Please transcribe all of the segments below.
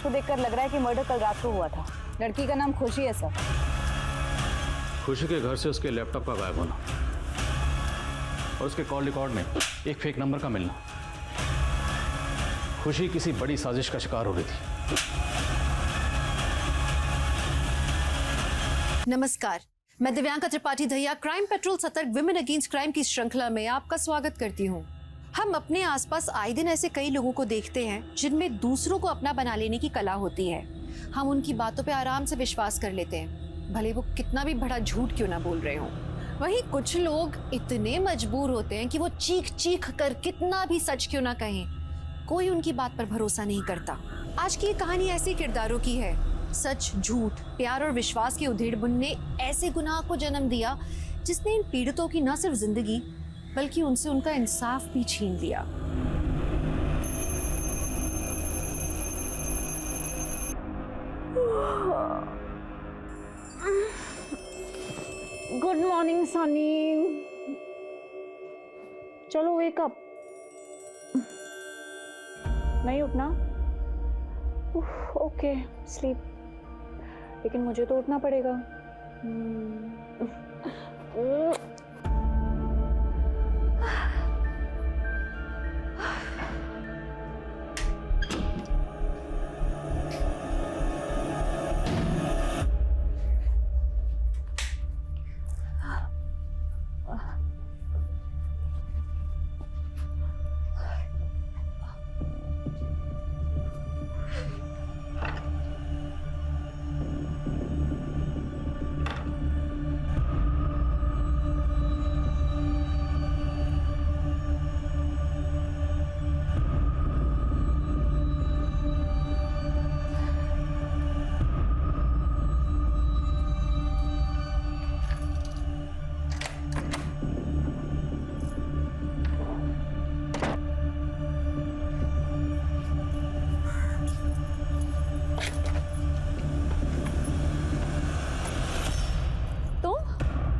को देखकर लग रहा है कि मर्डर कल रात को हुआ था। लड़की का नाम खुशी है सर। खुशी के घर से उसके लैपटॉप का गायब होना और उसके कॉल रिकॉर्ड में एक फेक नंबर का मिलना, खुशी किसी बड़ी साजिश का शिकार हो रही थी। नमस्कार, मैं दिव्यांका त्रिपाठी दहिया क्राइम पेट्रोल सतर्क विमेन अगेंस्ट क्राइम की श्रृंखला में आपका स्वागत करती हूँ। हम अपने आसपास आए दिन ऐसे कई लोगों को देखते हैं जिनमें दूसरों को अपना बना लेने की कला होती है। हम उनकी बातों पे आराम से विश्वास कर लेते हैं, भले वो कितना भी बड़ा झूठ क्यों ना बोल रहे हों। वहीं कुछ लोग इतने मजबूर होते हैं कि वो चीख चीख कर कितना भी सच क्यों ना कहें, कोई उनकी बात पर भरोसा नहीं करता। आज की ये कहानी ऐसे किरदारों की है। सच, झूठ, प्यार और विश्वास के उधेड़-बुन ने ऐसे गुनाह को जन्म दिया जिसने इन पीड़ितों की न सिर्फ जिंदगी बल्कि उनसे उनका इंसाफ भी छीन लिया। Good morning Sunny. चलो वेक अप। नहीं उठना? ओके स्लीप, लेकिन मुझे तो उठना पड़ेगा।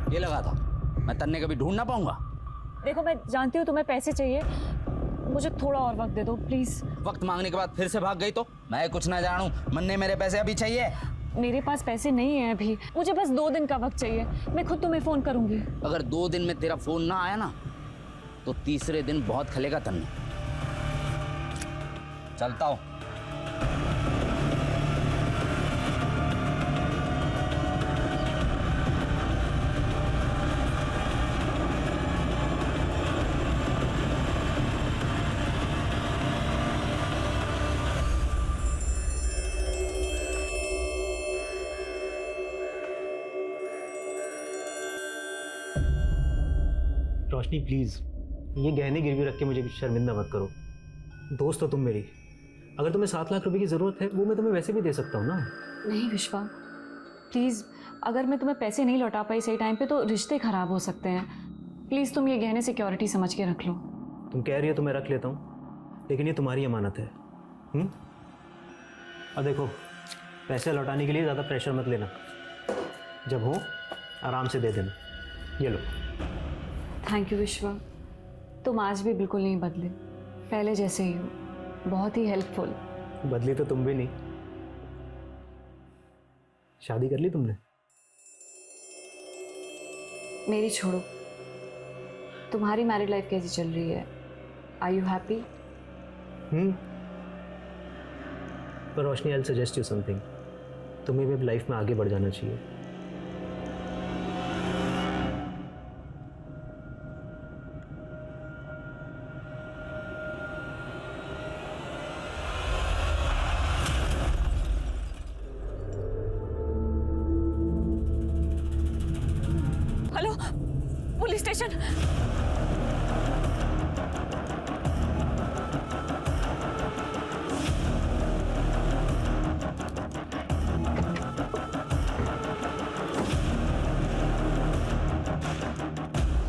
ये लगा था मैं तन्ने कभी ढूंढ ना पाऊंगा। देखो मैं जानती हूँ तुम्हें पैसे चाहिए, मुझे थोड़ा और वक्त दे दो प्लीज। वक्त मांगने के बाद फिर से भाग गई तो मैं कुछ ना जानूं। मन्ने मेरे पैसे अभी चाहिए। मेरे पास पैसे नहीं है अभी, मुझे बस 2 दिन का वक्त चाहिए। मैं खुद तुम्हें फोन करूंगी। अगर 2 दिन में तेरा फोन ना आया ना तो तीसरे दिन बहुत खलेगा तन्ने। चलता हूं। रोशनी प्लीज़, ये गहने गिरवी रख के मुझे शर्मिंदा मत करो। दोस्त हो तुम मेरी। अगर तुम्हें 7 लाख रुपए की ज़रूरत है वो मैं तुम्हें वैसे भी दे सकता हूँ ना। नहीं विश्वा, प्लीज़, अगर मैं तुम्हें पैसे नहीं लौटा पाई सही टाइम पे तो रिश्ते खराब हो सकते हैं। प्लीज़ तुम ये गहने सिक्योरिटी समझ के रख लो। तुम कह रही हो तो मैं रख लेता हूँ, लेकिन ये तुम्हारी अमानत है। अब देखो, पैसे लौटाने के लिए ज़्यादा प्रेशर मत लेना। जब हो आराम से दे देना। ये लो। थैंक यू विश्वा, तुम आज भी बिल्कुल नहीं बदले, पहले जैसे ही हो। बहुत ही हेल्पफुल। बदली तो तुम भी नहीं। शादी कर ली तुमने? मेरी छोड़ो, तुम्हारी मैरिड लाइफ कैसी चल रही है? Are you happy? पर Roshni, I suggest you something. तुम्हें भी अब लाइफ में आगे बढ़ जाना चाहिए। Hello police station.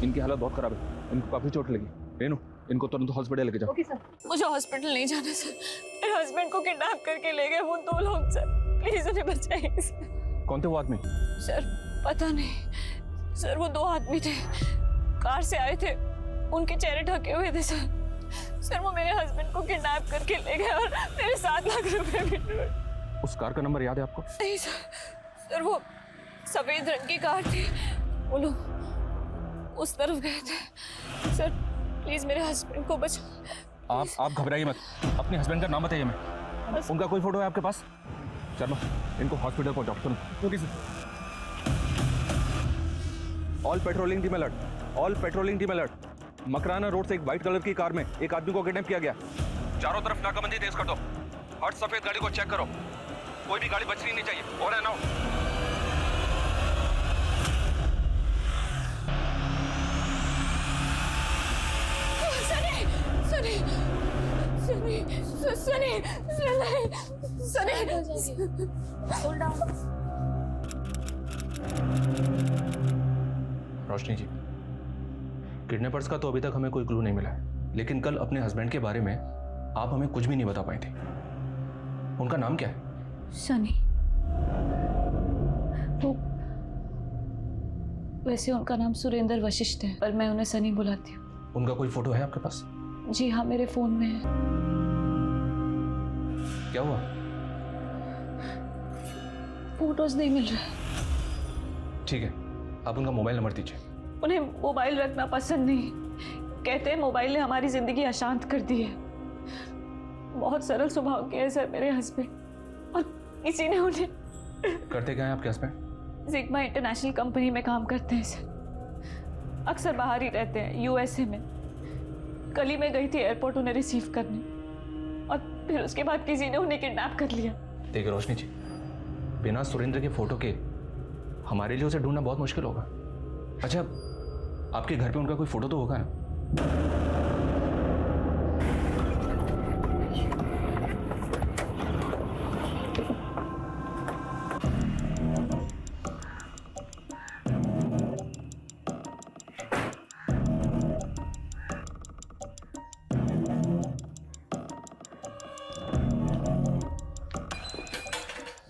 इनकी हालत बहुत खराब है, इनको काफी चोट लगी। रेनू, इनको तुरंत हॉस्पिटल लेके जाओ। Okay sir. मुझे हॉस्पिटल नहीं जाना सर, मेरे हस्बैंड को किडनैप करके ले गए वो 2 लोग सर, प्लीज उन्हें बचाइए सर। कौन थे वो आदमी? सर पता नहीं सर, वो 2 आदमी थे, कार से आए थे, उनके चेहरे ढके हुए थे सर। सर वो मेरे हस्बैंड को किडनैप करके ले गए और मेरे 7 लाख रुपए भी। उस कार का नंबर याद है आपको? नहीं सर वो सफेद रंग की कार थी, वो लोग उस तरफ गए थे। सर प्लीज मेरे हस्बैंड को बचा। आप घबराइए मत, अपने हस्बैंड का नाम बताइए। मैं उनका कोई फोटो है आपके पास? शर्मा, इनको हॉस्पिटल पहुंचाओ तुरंत। Okay sir. All patrolling team alert, all patrolling team alert. Makrana road से एक व्हाइट कलर की कार में एक आदमी को किडनैप किया गया। चारों तरफ नाकाबंदी तेज कर दो। हर सफेद गाड़ी को चेक करो, कोई भी गाड़ी बचनी नहीं चाहिए। और है ना? सनी सनी सनी सनी सनी रोशनी जी, किडनैपर्स का तो अभी तक हमें कोई क्लू नहीं मिला है, लेकिन कल अपने हस्बैंड के बारे में आप हमें कुछ भी नहीं बता पाई थी। उनका नाम क्या है? सनी। वो वैसे उनका नाम सुरेंद्र वशिष्ठ है, पर मैं उन्हें सनी बुलाती हूँ। उनका कोई फोटो है आपके पास? जी हाँ, मेरे फोन में है। क्या हुआ? फोटोज नहीं मिल रहा। ठीक है, आप उनका मोबाइल नंबर दीजिए। उन्हें मोबाइल रखना पसंद नहीं, कहते हैं मोबाइल ने हमारी जिंदगी अशांत कर दी है। बहुत सरल स्वभाव के हैं सर मेरे हस्बैंड, और किसी ने उन्हें। करते क्या हैं आपके हस्बैंड? सिग्मा इंटरनेशनल कंपनी में काम करते हैं सर, अक्सर बाहर ही रहते हैं, यूएसए में। कल ही मैं गई थी एयरपोर्ट उन्हें रिसीव करने, और फिर उसके बाद किसी ने उन्हें किडनैप कर लिया। देखिए रोशनी जी, बिना सुरेंद्र के फोटो के हमारे लिए उसे ढूंढना बहुत मुश्किल होगा। अच्छा, आपके घर पे उनका कोई फोटो तो होगा ना?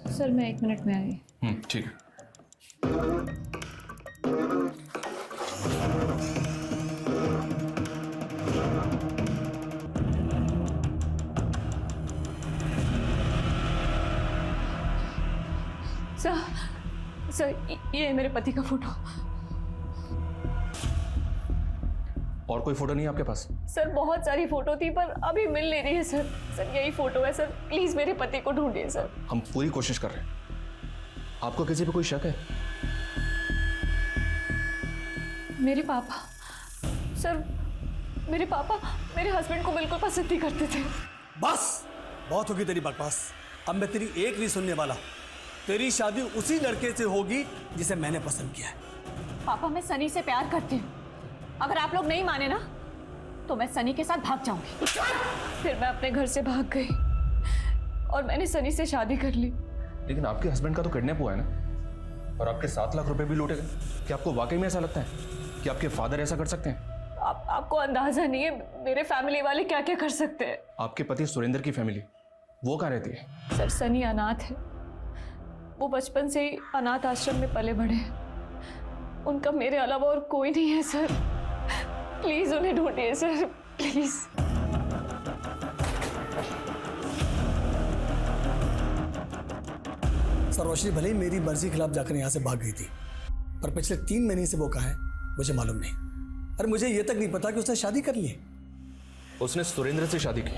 सर मैं 1 मिनट में आई। ठीक है। सर ये है मेरे पति का फोटो। और कोई फोटो नहीं है आपके पास? सर बहुत सारी फोटो थी, पर अभी मिल नहीं रही है सर। सर यही फोटो है सर, प्लीज मेरे पति को ढूंढिए सर। हम पूरी कोशिश कर रहे हैं। आपको किसी पे कोई शक है? मेरे पापा, सर मेरे पापा मेरे हस्बैंड को बिल्कुल पसंद नहीं करते थे। बस बहुत होगी तेरी बकवास, अब मैं तेरी एक नहीं सुनने वाला। तेरी शादी उसी लड़के से होगी जिसे मैंने पसंद किया है। पापा मैं सनी से प्यार करती हूँ, अगर आप लोग नहीं माने ना तो मैं सनी के साथ भाग जाऊंगी। फिर मैं अपने घर से भाग गई और मैंने सनी से शादी कर ली। लेकिन आपके हस्बैंड का तो किडनैप हुआ है ना, और आपके 7 लाख रुपए भी लूटे गए। क्या आपको वाकई में ऐसा लगता है कि आपके फादर ऐसा कर सकते हैं? आपको अंदाजा नहीं है मेरे फैमिली वाले क्या क्या कर सकते हैं। आपके पति सुरेंद्र की फैमिली वो कहाँ रहती है? सर सनी अनाथ है, वो बचपन से ही अनाथ आश्रम में पले बढ़े हैं। उनका मेरे अलावा और कोई नहीं है सर, प्लीज उन्हें ढूंढिए सर, प्लीज। सर रोशनी भले ही मेरी मर्जी के खिलाफ जाकर यहाँ से भाग गई थी, पर पिछले 3 महीने से वो कहाँ है मुझे मालूम नहीं। अरे मुझे ये तक नहीं पता कि उसने शादी कर ली है। उसने सुरेंद्र से शादी की,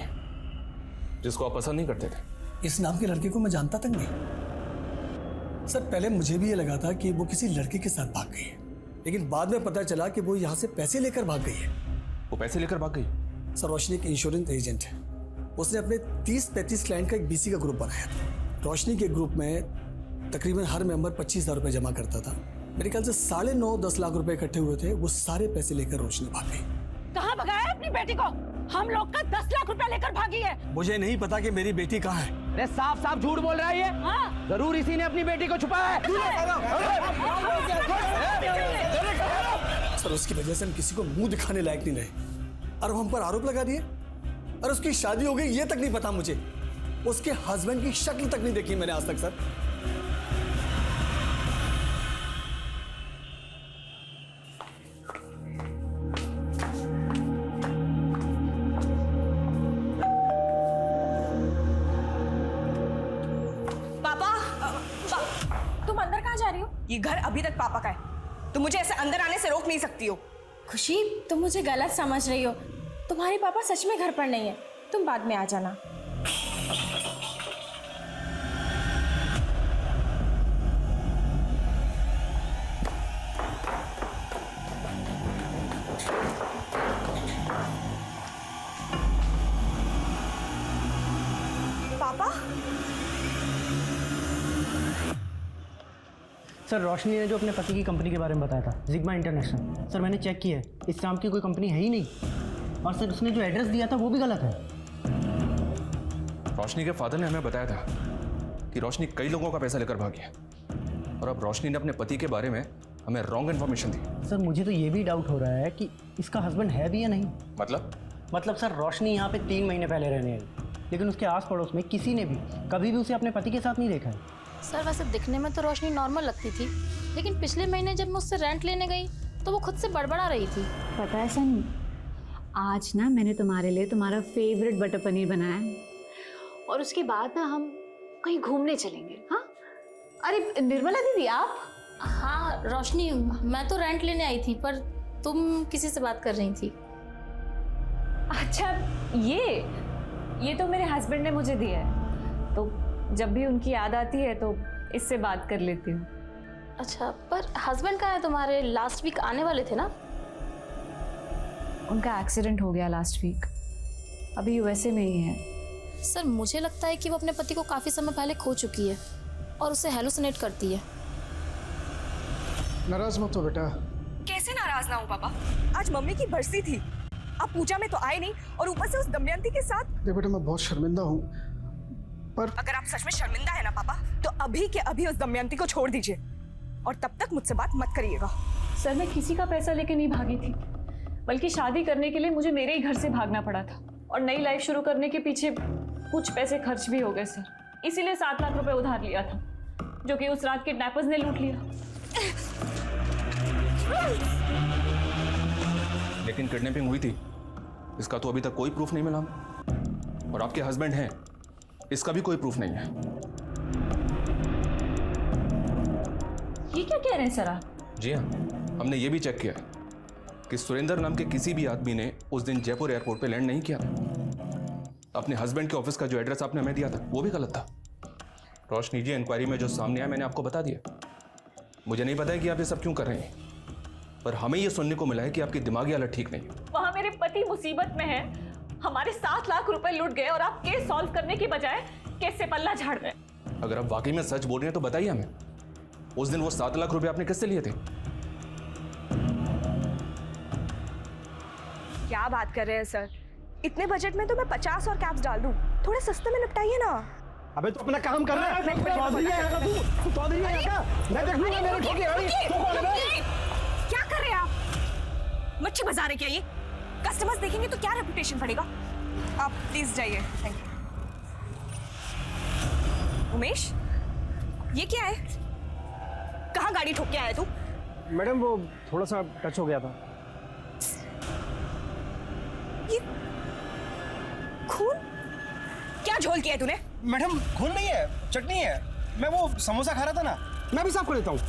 जिसको आप पसंद नहीं करते थे। इस नाम के लड़के को मैं जानता तक नहीं। सर पहले मुझे भी ये लगा था कि वो किसी लड़के के साथ भाग गई है, लेकिन बाद में पता चला कि वो यहाँ से पैसे लेकर भाग गई है। वो पैसे लेकर भाग गई? सर रोशनी एक इंश्योरेंस एजेंट है, उसने अपने 30-35 क्लाइंट का एक बीसी का ग्रुप बनाया था। रोशनी के ग्रुप में तकरीबन हर मेंबर 25,000 रुपये जमा करता था। मेरे ख्याल से 9.5-10 लाख रुपए इकट्ठे हुए थे। वो सारे पैसे लेकर रोशनी भाग गई। कहाँ भगाया अपनी बेटी को? हम लोग का 10 लाख रुपया लेकर भागी है। मुझे नहीं पता कि मेरी बेटी कहाँ है। अरे साफ साफ झूठ बोल रहा है ये। हाँ? जरूर इसी ने अपनी बेटी को छुपाया है। सर उसकी वजह से हम किसी को मुंह दिखाने लायक नहीं रहे, और हम पर आरोप लगा दिए। और उसकी शादी हो गई ये तक नहीं पता मुझे। उसके हस्बैंड की शक्ल तक नहीं देखी मैंने आज तक। सर ये घर अभी तक पापा का है, तुम मुझे ऐसे अंदर आने से रोक नहीं सकती हो। खुशी, तुम मुझे गलत समझ रही हो। तुम्हारे पापा सच में घर पर नहीं है, तुम बाद में आ जाना। पापा? सर, रोशनी ने जो अपने पति की कंपनी के बारे में बताया था, जिग्मा इंटरनेशनल, सर मैंने चेक किया है, इस नाम की कोई कंपनी है ही नहीं। और सर उसने जो एड्रेस दिया था वो भी गलत है। रोशनी के फादर ने हमें बताया था कि रोशनी कई लोगों का पैसा लेकर भागी है, और अब रोशनी ने अपने पति के बारे में हमें रॉन्ग इन्फॉर्मेशन दी। सर मुझे तो ये भी डाउट हो रहा है कि इसका हस्बैंड है भी या नहीं। मतलब सर, रोशनी यहाँ पे 3 महीने पहले रहने आई, लेकिन उसके आस पड़ोस में किसी ने भी कभी भी उसे अपने पति के साथ नहीं देखा है। सर वैसे दिखने में तो रोशनी नॉर्मल लगती थी, लेकिन पिछले महीने जब मैं उससे रेंट लेने गई तो वो खुद से बड़बड़ा रही थी। पता है सनी, आज ना मैंने तुम्हारे लिए तुम्हारा फेवरेट बटर पनीर बनाया है, और उसके बाद ना हम कहीं घूमने चलेंगे। हाँ, अरे निर्मला दीदी आप? हाँ रोशनी, मैं तो रेंट लेने आई थी, पर तुम किसी से बात कर रही थी। अच्छा, ये तो मेरे हस्बैंड ने मुझे दिया है, तो जब भी उनकी याद आती है तो इससे बात कर लेती हूँ। अच्छा, पर हस्बैंड कहाँ है तुम्हारे? लास्ट वीक आने वाले थे ना? उनका एक्सीडेंट हो गया लास्ट वीक, अभी यूएसए में ही है। सर मुझे लगता है कि वो अपने पति को काफ़ी समय पहले खो चुकी है और उसे हेलुसिनेट करती है। नाराज मत हो बेटा। कैसे नाराज ना हूँ पापा? आज मम्मी की बरसी थी, आप पूजा में तो आए नहीं, और ऊपर से उस दमयंती के साथ। देख बेटा, मैं बहुत शर्मिंदा हूँ, पर अगर आप सच में शर्मिंदा है ना पापा, तो अभी के अभी उस दमयंती को छोड़ दीजिए, और तब तक मुझसे बात मत करिएगा। सर, मैं किसी का पैसा लेके नहीं भागी थी, बल्कि शादी करने के लिए मुझे मेरे ही घर से भागना पड़ा था, और नई लाइफ शुरू करने के पीछे कुछ पैसे खर्च भी हो गए सर। इसीलिए 7 लाख रुपए उधार लिया था, जो कि उस रात किडनैपर्स ने लूट लिया। लेकिन किडनैपिंग हुई थी, इसका तो अभी तक कोई प्रूफ नहीं मिला, और आपके हस्बैंड हैं, इसका भी कोई प्रूफ नहीं है। ये क्या कह रहे हैं सर आप? जी हाँ, हमने ये भी चेक किया है कि सुरेंद्र नाम के किसी भी आदमी ने उस दिन जयपुर एयरपोर्ट पे लैंड नहीं किया था। अपने हस्बैंड के ऑफिस का जो एड्रेस आपने हमें दिया था वो भी गलत था। रोशनी जी, इंक्वायरी में जो सामने आया मैंने आपको बता दिया। मुझे नहीं पता है कि आप ये सब क्यों कर रहे हैं, पर हमें ये सुनने को मिला है कि आपकी दिमागी हालत ठीक नहीं है। वहां मेरे पति मुसीबत में है, हमारे 7 लाख रुपए लूट गए, और आप केस सॉल्व करने की बजाय केस से पल्ला झाड़ रहे हैं। अगर आप वाकई में सच बोल रहे हैं तो बताइए हमें, उस दिन वो 7 लाख रुपए आपने किससे लिए थे? क्या बात कर रहे हैं सर, इतने बजट में तो मैं 50 और कैप्स डाल दूं, थोड़े सस्ते में निपटाइए ना। अबे तो अपना काम कर रहा है। चौधरी है का तू चौधरी है का? मैं देख लूंगा मेरे ठोके गाड़ी। तू कौन है? क्या कर रहे हैं आप? मच्छी बाजार है क्या ये? कस्टमर्स देखेंगे तो क्या रेपुटेशन पड़ेगा? आप प्लीज जाइए, थैंक यू। उमेश, ये क्या है? कहाँ गाड़ी ठोक के आया तू? मैडम वो थोड़ा सा टच हो गया था। ये खून क्या झोल किया है तूने? मैडम खून नहीं है, चटनी है। मैं वो समोसा खा रहा था ना, मैं भी साफ कर देता हूँ।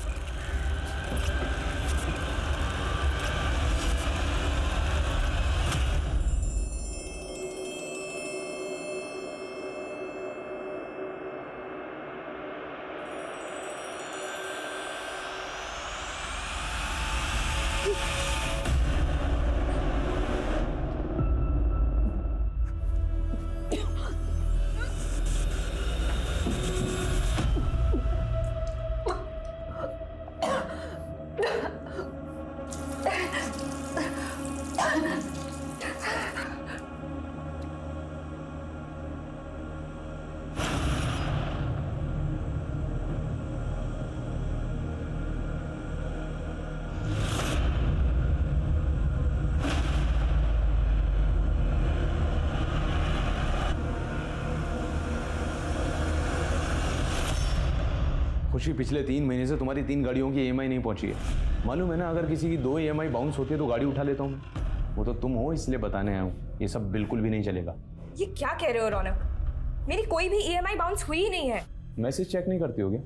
खुशी, पिछले 3 महीने से तुम्हारी 3 गाड़ियों की EMI नहीं पहुंची है। मालूम है ना, अगर किसी की 2 EMI बाउंस होती है तो गाड़ी उठा लेता हूँ मैं। वो तो तुम हो, इसलिए बताने आया हूँ। ये सब बिल्कुल भी नहीं चलेगा। ये क्या कह रहे हो रौनक? मेरी कोई भी EMI बाउंस हुई ही नहीं है। मैसेज चेक नहीं करती होगी?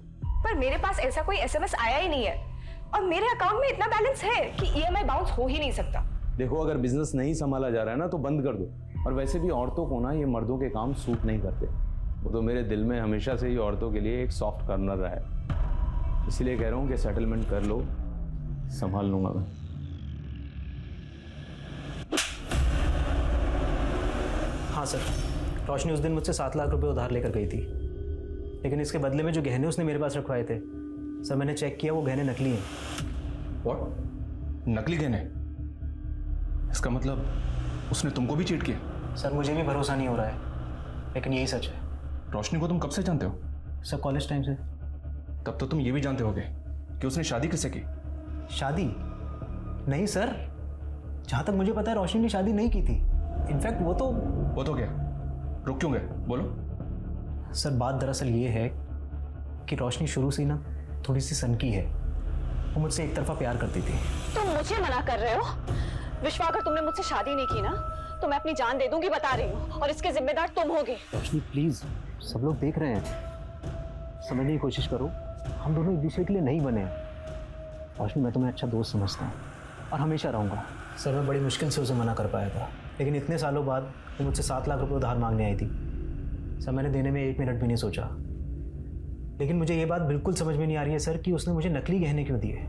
पर मेरे पास ऐसा कोई एसएमएस आया ही नहीं है और मेरे अकाउंट में इतना बैलेंस है कि ईएमआई बाउंस हो ही नहीं सकता। देखो, अगर बिजनेस नहीं संभाला जा रहा है ना तो बंद कर दो। और वैसे भी औरतों को ना ये मर्दों के काम सूट नहीं करते। वो तो मेरे दिल में हमेशा से ही औरतों के लिए एक सॉफ्ट कॉर्नर रहा है। इसलिए कह रहा हूँ कि सेटलमेंट कर लो, संभाल लूंगा मैं। हाँ सर, रोशनी उस दिन मुझसे 7 लाख रुपए उधार लेकर गई थी, लेकिन इसके बदले में जो गहने उसने मेरे पास रखवाए थे सर, मैंने चेक किया वो गहने नकली हैं। व्हाट? नकली गहने? इसका मतलब उसने तुमको भी चीट किया? सर मुझे भी भरोसा नहीं हो रहा है, लेकिन यही सच है। रोशनी को तुम कब से जानते हो? सर कॉलेज टाइम से। तब तो तुम ये भी जानते होगे कि उसने शादी किससे की? शादी? नहीं सर, जहाँ तक मुझे पता है रोशनी ने शादी नहीं की थी। इनफैक्ट वो तो क्या? रुक क्यों गए? बोलो। सर बात दरअसल ये है कि रोशनी शुरू से ना थोड़ी सी सनकी है। वो मुझसे एक तरफा प्यार करती थी। तुम मुझे मना कर रहे हो? विश्वा, अगर तुमने मुझसे शादी नहीं की ना तो मैं अपनी जान दे दूंगी, बता रही हूँ, और इसके जिम्मेदार तुम होगे। रोशनी प्लीज, सब लोग देख रहे हैं, समझने की कोशिश करो। हम दोनों एक दूसरे के लिए नहीं बने हैं। रोशनी, मैं तुम्हें अच्छा दोस्त समझता हूँ और हमेशा रहूँगा। सर मैं बड़ी मुश्किल से उसे मना कर पाया था, लेकिन इतने सालों बाद वो मुझसे 7 लाख रुपए उधार मांगने आई थी। सर मैंने देने में 1 मिनट भी नहीं सोचा, लेकिन मुझे ये बात बिल्कुल समझ में नहीं आ रही है सर कि उसने मुझे नकली गहने क्यों दिए।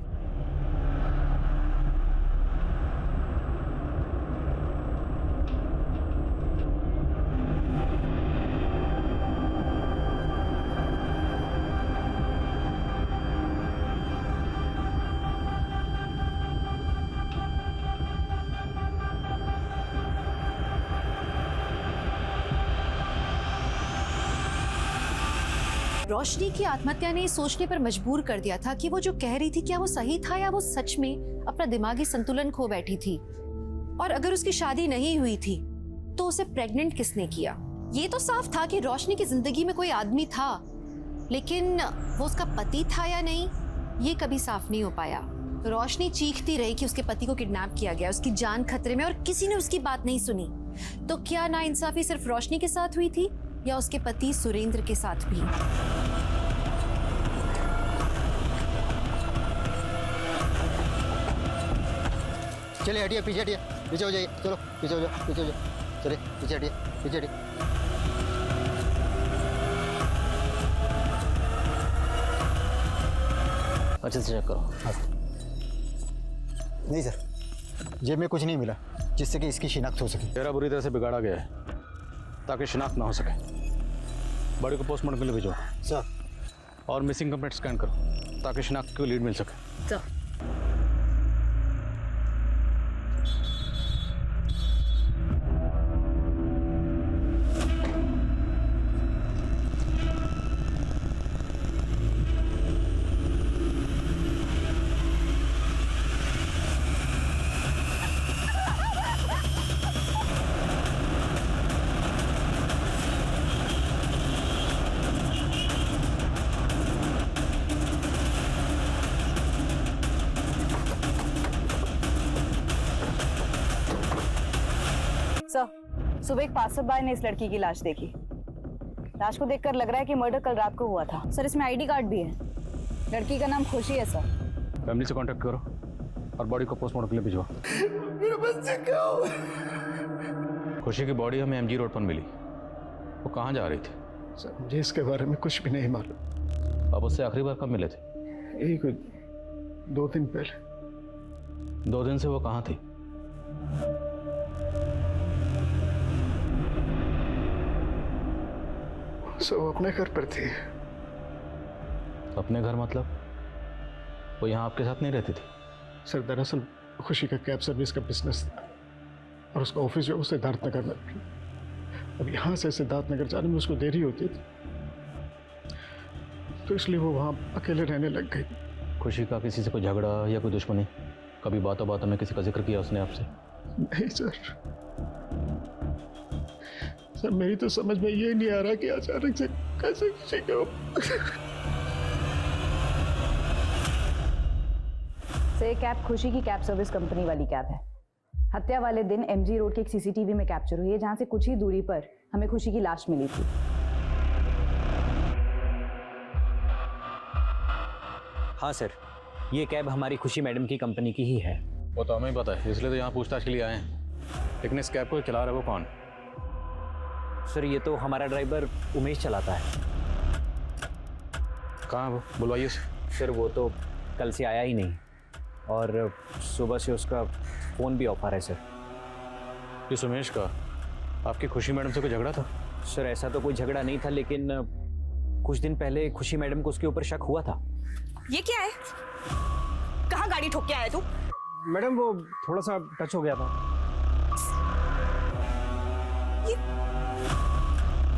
रोशनी की आत्महत्या ने सोचने पर मजबूर कर दिया था कि वो जो कह रही थी क्या वो सही था, या वो सच में अपना दिमागी संतुलन खो बैठी थी। और अगर उसकी शादी नहीं हुई थी तो उसे प्रेग्नेंट किसने किया? ये तो साफ था कि रोशनी की जिंदगी में कोई आदमी था, लेकिन वो उसका पति था या नहीं ये कभी साफ नहीं हो पाया। रोशनी चीखती रही कि उसके पति को किडनैप किया गया, उसकी जान खतरे में, और किसी ने उसकी बात नहीं सुनी। तो क्या नाइंसाफी सिर्फ रोशनी के साथ हुई थी या उसके पति सुरेंद्र के साथ भी? चलिए हटिए, पीछे हटिए, पीछे हो जाइए, चलो पीछे हो जाओ, पीछे हो जाओ, चलिए पीछे हटिए, पीछे हटिए। अच्छे से चेक करो। हाँ नहीं सर, जेब में कुछ नहीं मिला जिससे कि इसकी शिनाख्त हो सके। चेहरा बुरी तरह से बिगाड़ा गया है ताकि शिनाख्त ना हो सके। बॉडी को पोस्टमार्टम के लिए भेजो सर। और मिसिंग कंप्लेंट स्कैन करो ताकि शिनाख्त को लीड मिल सके। सर सुबह एक पासरबाई ने इस लड़की की लाश देखी। लाश को देखकर लग रहा है कि मर्डर कल रात को हुआ था। सर इसमें आईडी कार्ड भी है। लड़की का नाम खुशी है सर। फैमिली से कांटेक्ट करो और बॉडी को पोस्टमार्टम के लिए भिजवाओ। मेरे बच्चे क्या हुआ? खुशी की बॉडी हमें एमजी रोड पर मिली। वो कहाँ जा रही थी? सर मुझे इसके बारे में कुछ भी नहीं मालूम। अब उससे आखिरी बार कब मिले थे? यही कुछ 2 दिन पहले। 2 दिन से वो कहाँ थी? सो वो अपने घर पर थी। अपने घर मतलब? वो यहाँ आपके साथ नहीं रहती थी? सर दरअसल खुशी का कैब सर्विस का बिजनेस था और उसका ऑफिस जो है वो सिद्धार्थनगर में। अब यहाँ से सिद्धार्थनगर जाने में उसको देरी होती थी, तो इसलिए वो वहाँ अकेले रहने लग गई। खुशी का किसी से कोई झगड़ा या कोई दुश्मनी? कभी बातों बातों में किसी का जिक्र किया उसने आपसे? नहीं सर मेरी तो समझ में ये नहीं आ रहा कि अचानक से कैसे खुशी को। से कैब खुशी की कैब सर्विस कंपनी वाली कैब है। हत्या वाले दिन एमजी रोड के एक सीसीटीवी में कैप्चर हुई है, जहां से कुछ ही दूरी पर हमें खुशी की लाश मिली थी। हाँ सर, ये कैब हमारी खुशी मैडम की कंपनी की ही है। वो तो हमें पता है, इसलिए तो यहाँ पूछताछ के लिए आए हैं। लेकिन इस कैब को चला रहा है वो कौन? सर ये तो हमारा ड्राइवर उमेश चलाता है। कहाँ है वो? बुलवाइए उसे। सर वो तो कल से आया ही नहीं और सुबह से उसका फ़ोन भी ऑफ आ रहा है सर। इस उमेश का आपकी खुशी मैडम से कोई झगड़ा था? सर ऐसा तो कोई झगड़ा नहीं था, लेकिन कुछ दिन पहले खुशी मैडम को उसके ऊपर शक हुआ था। ये क्या है? कहाँ गाड़ी ठोक के आया तू? मैडम वो थोड़ा सा टच हो गया था।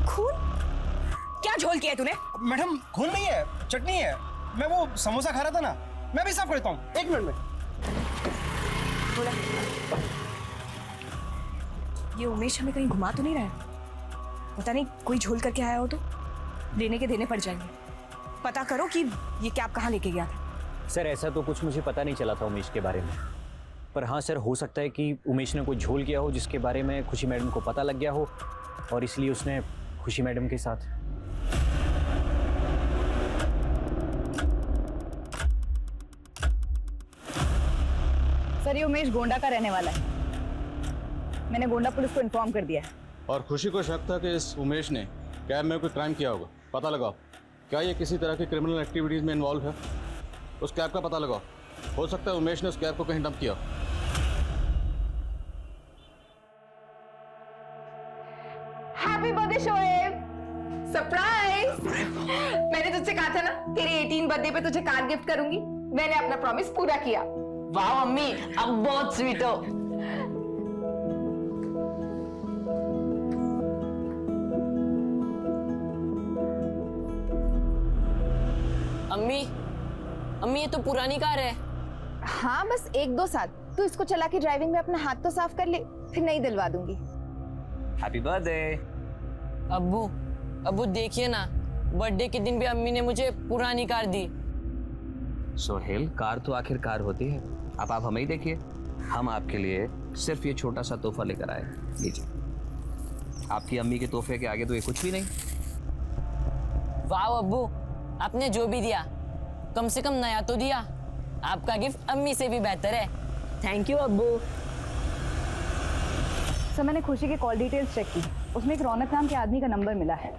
खून? क्या झोल किया है तूने? मैडम खून नहीं है, चटनी है। मैं वो समोसा खा रहा था ना, मैं भी साफ करता हूँ, 1 मिनट में। ये उमेश हमें कहीं घुमा तो नहीं रहा है? पता नहीं कोई झोल करके आया हो तो देने के देने पड़ जाएंगे। पता करो कि ये कैब कहाँ लेके गया था। सर ऐसा तो कुछ मुझे पता नहीं चला था उमेश के बारे में, पर हाँ सर हो सकता है कि उमेश ने कोई झोल किया हो जिसके बारे में खुशी मैडम को पता लग गया हो और इसलिए उसने खुशी मैडम के साथ। सर ये उमेश गोंडा का रहने वाला है। मैंने गोंडा पुलिस को इन्फॉर्म कर दिया है। और खुशी को शक था कि इस उमेश ने कैब में कोई क्राइम किया होगा। पता लगाओ, क्या ये किसी तरह की क्रिमिनल एक्टिविटीज़ में इन्वॉल्व है? उस कैब का पता लगाओ, हो सकता है उमेश ने उस कैब को कहीं डंप किया। Happy birthday Shoaib! सरप्राइज! मैंने तुझसे कहा था ना तेरे 18 बर्थडे पे तुझे कार गिफ्ट करूंगी। मैंने अपना प्रॉमिस पूरा किया। वाह मम्मी, अब बहुत स्वीट हो। अम्मी, अम्मी ये तो पुरानी कार है। हाँ बस 1-2 साल तू इसको चला के ड्राइविंग में अपना हाथ तो साफ कर ले, फिर नई दिलवा दूंगी। Happy birthday. अब्बू, अब्बू देखिए ना, बर्थडे के दिन भी अम्मी ने मुझे पुरानी कार दी। सोहेल, कार तो आखिर कार होती है। अब आप हमें ही देखिए, हम आपके लिए सिर्फ ये छोटा सा तोहफा लेकर आए। लीजिए, आपकी अम्मी के तोहफे के आगे तो ये कुछ भी नहीं। वाह अब्बू, आपने जो भी दिया कम से कम नया तो दिया। आपका गिफ्ट अम्मी से भी बेहतर है। थैंक यू अब्बू। सर मैंने खुशी के कॉल डिटेल्स चेक की, उसमें एक रौनक नाम के आदमी का नंबर मिला है।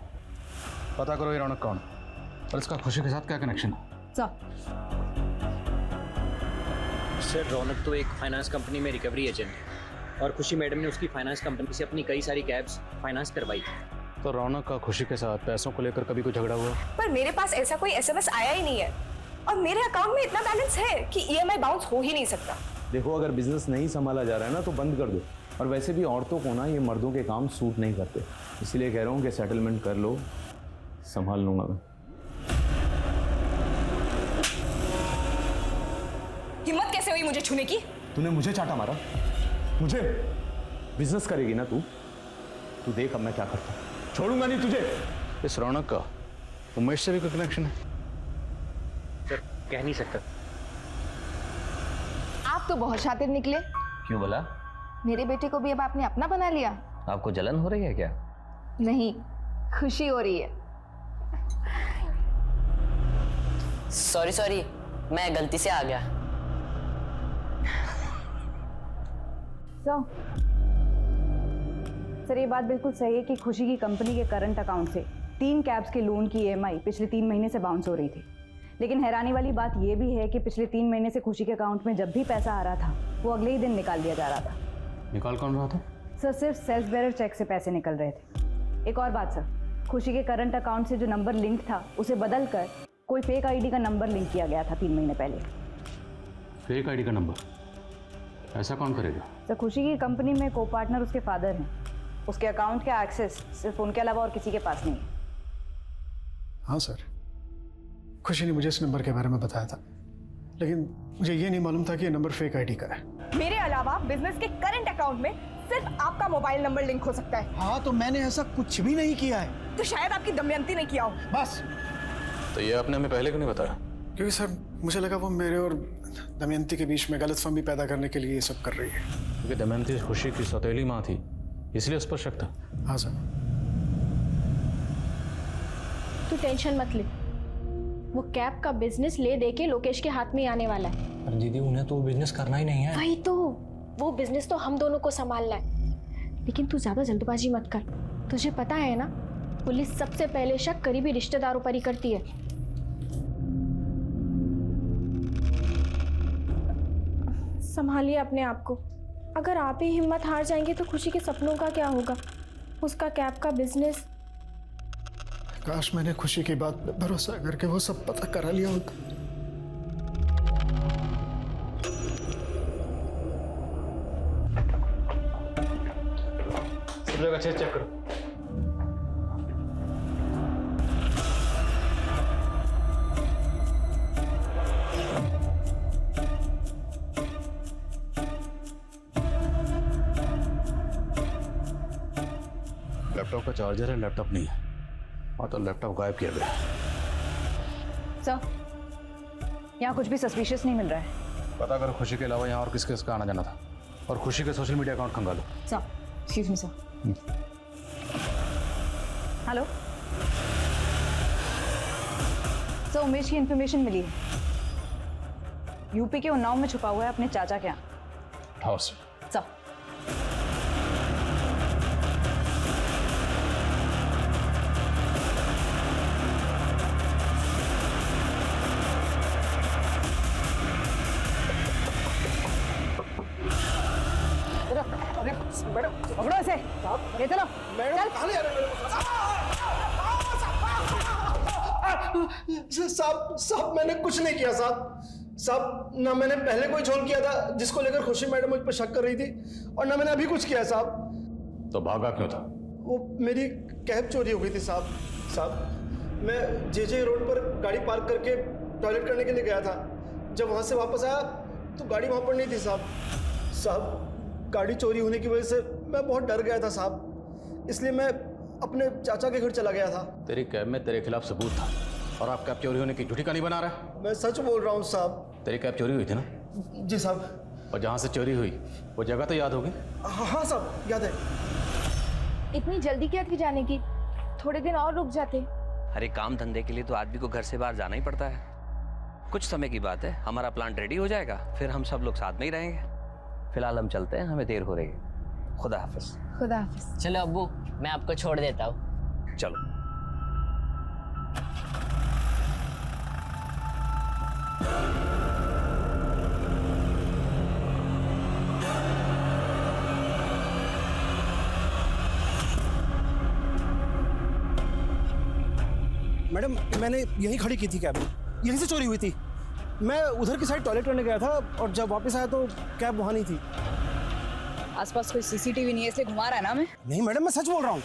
पता करो ये रौनक कौन और इसका खुशी के साथ क्या कनेक्शन है। सर रौनक तो एक फाइनेंस कंपनी में रिकवरी एजेंट है और खुशी मैडम ने उसकी फाइनेंस कंपनी से अपनी कई सारी कैब्स फाइनेंस करवाई। तो रौनक का खुशी के साथ पैसों को लेकर कभी कोई झगड़ा हुआ? पर मेरे पास ऐसा कोई SMS आया ही नहीं है और मेरे अकाउंट में इतना बैलेंस है कि EMI बाउंस हो ही नहीं सकता। देखो, अगर बिजनेस नहीं संभाला जा रहा है ना तो बंद कर दो। और वैसे भी औरतों को ना ये मर्दों के काम सूट नहीं करते, इसलिए कह रहा हूँ कि सेटलमेंट कर लो, संभाल लूंगा मैं। हिम्मत कैसे हुई मुझे छूने की? तूने मुझे चाटा मारा? मुझे? बिजनेस करेगी ना तू? तू देख अब मैं क्या करता हूँ। छोड़ूंगा नहीं तुझे। इस रौनक का उमेश से भी कोई कनेक्शन है? सर कह नहीं सकता। आप तो बहुत शातिर निकले। क्यों बोला? मेरे बेटे को भी अब आपने अपना बना लिया। आपको जलन हो रही है क्या? नहीं, खुशी हो रही है। सॉरी, मैं गलती से आ गया। सर ये बात बिल्कुल सही है कि खुशी की कंपनी के करंट अकाउंट से 3 कैब्स के लोन की EMI पिछले 3 महीने से बाउंस हो रही थी। लेकिन हैरानी वाली बात यह भी है कि पिछले 3 महीने से खुशी के अकाउंट में जब भी पैसा आ रहा था वो अगले ही दिन निकाल दिया जा रहा था। निकाल कौन रहा था? सर सिर्फ सेल्फ बेरर चेक से पैसे निकल रहे थे। एक और बात सर, खुशी के करंट अकाउंट से जो नंबर लिंक था उसे बदल कर कोई फेक ID का नंबर लिंक किया गया था 3 महीने पहले। फेक ID का नंबर? ऐसा कौन करेगा? सर खुशी की कंपनी में को पार्टनर उसके फादर हैं। उसके अकाउंट का एक्सेस सिर्फ उनके अलावा और किसी के पास नहीं है। हाँ सर, खुशी ने मुझे इस नंबर के बारे में बताया था, लेकिन मुझे ये नहीं मालूम था कि ये नंबर फेक ID का है। मेरे अलावा बिजनेस के करंट अकाउंट में सिर्फ आपका मोबाइल नंबर लिंक हो सकता है। हाँ तो मैंने ऐसा कुछ भी नहीं किया है। तो शायद आपकी दमयंती ने किया हो। बस। तो ये आपने हमें पहले क्यों नहीं बताया? क्योंकि सर मुझे लगा वो मेरे और दमयंती के बीच में गलतफहमी पैदा करने के लिए ये सब कर रही है। क्योंकि दमयंती खुशी की सौतेली माँ थी, इसलिए उस पर शक था। हाँ सर। तू टेंशन मत ले, वो कैब का बिजनेस ले दे के लोकेश के हाथ में ही आने वाला है। पर दीदी उन्हें तो बिजनेस करना ही नहीं है। वही तो, वो बिजनेस तो हम दोनों को संभालना है। लेकिन तू ज्यादा जल्दबाजी मत कर। तुझे पता है ना, पुलिस सबसे पहले शक करीबी रिश्तेदारों पर ही करती है। संभालिए अपने आप को। अगर आप ही हिम्मत हार जाएंगे तो खुशी के सपनों का क्या होगा? उसका कैब का बिजनेस। काश मैंने खुशी की बात पे भरोसा करके वो सब पता करा लिया होता। सब लोग अच्छे से चेक करो। लैपटॉप का चार्जर है, लैपटॉप नहीं है। और तो लैपटॉप गायब किया गया। सर, यहाँ कुछ भी सस्पिशियस नहीं मिल रहा है। पता करो खुशी के अलावा यहाँ और किस किस का आना जाना था, और खुशी के सोशल मीडिया अकाउंट खंगालो। Sir, excuse me sir. Hello sir, Umesh की इन्फॉर्मेशन मिली है। यूपी के उन्नाव में छुपा हुआ है अपने चाचा के यहाँ। House sir. मैडम पकड़ो इसे, ले चलो। मैडम कहाँ ले जा रहे हैं? साहब मैंने कुछ नहीं किया साहब, ना मैंने पहले कोई झोल किया था जिसको लेकर खुशी मैडम मुझ पर शक कर रही थी, और ना मैंने अभी कुछ किया साहब। तो भागा क्यों था? वो मेरी कैब चोरी हो गई थी साहब। मैं जे रोड पर गाड़ी पार्क करके टॉयलेट करने के लिए गया था। जब वहाँ से वापस आया तो गाड़ी वहाँ पर नहीं थी साहब। गाड़ी चोरी होने की वजह से मैं बहुत डर गया था साहब, इसलिए मैं अपने चाचा के घर चला गया था। तेरी कैब में तेरे खिलाफ सबूत था, और आप कैब चोरी होने की झूठी कहानी बना रहा है। मैं सच बोल रहा हूँ साहब। तेरी कैब चोरी हुई थी ना? जी साहब। और जहाँ से चोरी हुई वो जगह तो याद होगी? हाँ साहब, याद है। इतनी जल्दी क्या थी जाने की? थोड़े दिन और रुक जाते। अरे काम धंधे के लिए तो आदमी को घर से बाहर जाना ही पड़ता है। कुछ समय की बात है, हमारा प्लान रेडी हो जाएगा, फिर हम सब लोग साथ में ही रहेंगे। फिलहाल हम चलते हैं, हमें देर हो रही है। खुदा हाफिज। खुदा हाफिज। चलो अब्बू, मैं आपको छोड़ देता हूँ। चलो। मैडम मैंने यहीं खड़ी की थी कैब, यहीं से चोरी हुई थी। मैं उधर की साइड टॉयलेट करने गया था, और जब वापस आया तो कैब वहाँ नहीं थी। आसपास कोई सीसीटीवी नहीं है इसलिए घुमा रहा है ना? मैं नहीं मैडम, मैं सच बोल रहा हूँ।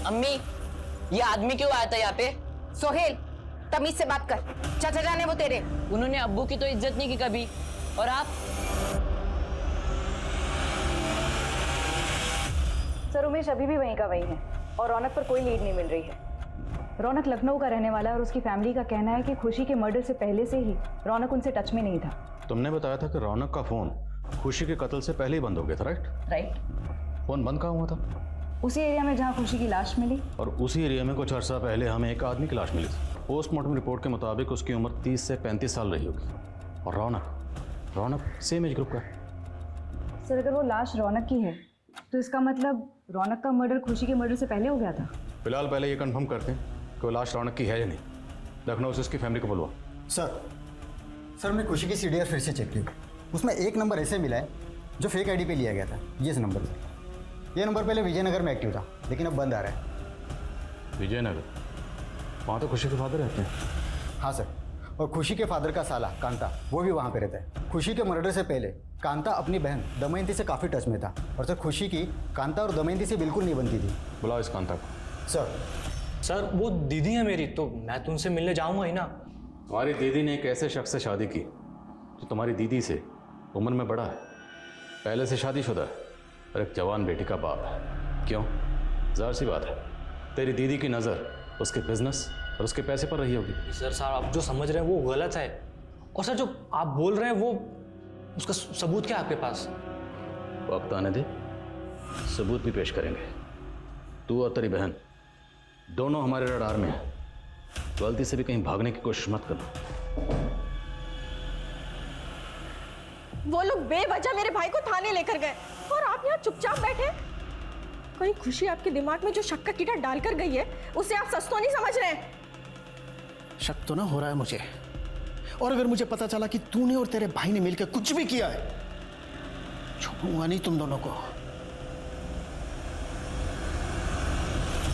अम्मी, ये आदमी क्यों आया था यहाँ पे? सोहेल, तमीज से बात कर। चाचा जाने वो तेरे। उन्होंने अब्बू की तो इज्जत नहीं की कभी, और आप? सर, उमेश अभी भी वहीं का वहीं है, और रौनक पर कोई लीड नहीं मिल रही है। रौनक लखनऊ का रहने वाला है, और उसकी फैमिली का कहना है कि खुशी के मर्डर से पहले से ही रौनक उनसे टच में नहीं था। तुमने बताया था कि रौनक का फोन खुशी के कत्ल से पहले ही बंद हो गया था, राइट। फोन बंद कहाँ हुआ था? उसी एरिया में जहाँ खुशी की लाश मिली। और उसी एरिया में कुछ अर्सा पहले हमें एक आदमी की लाश मिली थी। पोस्टमार्टम रिपोर्ट के मुताबिक उसकी उम्र 30 से 35 साल रही होगी। और रौनक सेम एज ग्रुप का। सर, अगर वो लाश रौनक की है तो इसका मतलब रौनक का मर्डर खुशी के मर्डर से पहले हो गया था। फिलहाल पहले ये कंफर्म करते हैं कि वो लाश रौनक की है या नहीं। लखनऊ से उसकी फैमिली को बुलवा। सर मैं खुशी की सीडीआर फिर से चेक की, उसमें एक नंबर ऐसे मिला है जो फेक आईडी पे लिया गया था। ये इस नंबर से। ये नंबर पहले विजयनगर में एक्टिव था, लेकिन अब बंद आ रहा है। विजयनगर? वहाँ तो खुशी के फादर रहते हैं। हाँ सर, और खुशी के फादर का साला कांता वो भी वहाँ पे रहता है। खुशी के मर्डर से पहले कांता अपनी बहन दमयंती से काफ़ी टच में था, और सर खुशी की कांता और दमयंती से बिल्कुल नहीं बनती थी। बुलाओ इस कांता को। सर वो दीदी है मेरी, तो मैं तो उनसे मिलने जाऊंगा ही ना। तुम्हारी दीदी ने एक ऐसे शख्स से शादी की जो तुम्हारी दीदी से उम्र में बड़ा है, पहले से शादीशुदा है, और एक जवान बेटी का बाप है। क्यों? ज़ाहिर सी बात है, तेरी दीदी की नज़र उसके बिजनेस और उसके पैसे पर रही होगी। सर साहब आप जो समझ रहे हैं वो गलत है, और सर जो आप बोल रहे हैं वो उसका सबूत क्या है आपके पास? वक्त आने दे, सबूत भी पेश करेंगे। तू और तेरी बहन दोनों हमारे रडार में हैं। गलती से भी कहीं भागने की कोशिश मत करना। वो लोग बेवजह मेरे भाई को थाने लेकर गए और आप यहाँ चुपचाप बैठे। कहीं खुशी आपके दिमाग में जो शक का कीड़ा डालकर गई है उसे आप सच तो नहीं समझ रहे हैं? शक तो ना हो रहा है मुझे, और अगर मुझे पता चला कि तूने और तेरे भाई ने मिलकर कुछ भी किया है, छोड़ूंगा नहीं तुम दोनों को।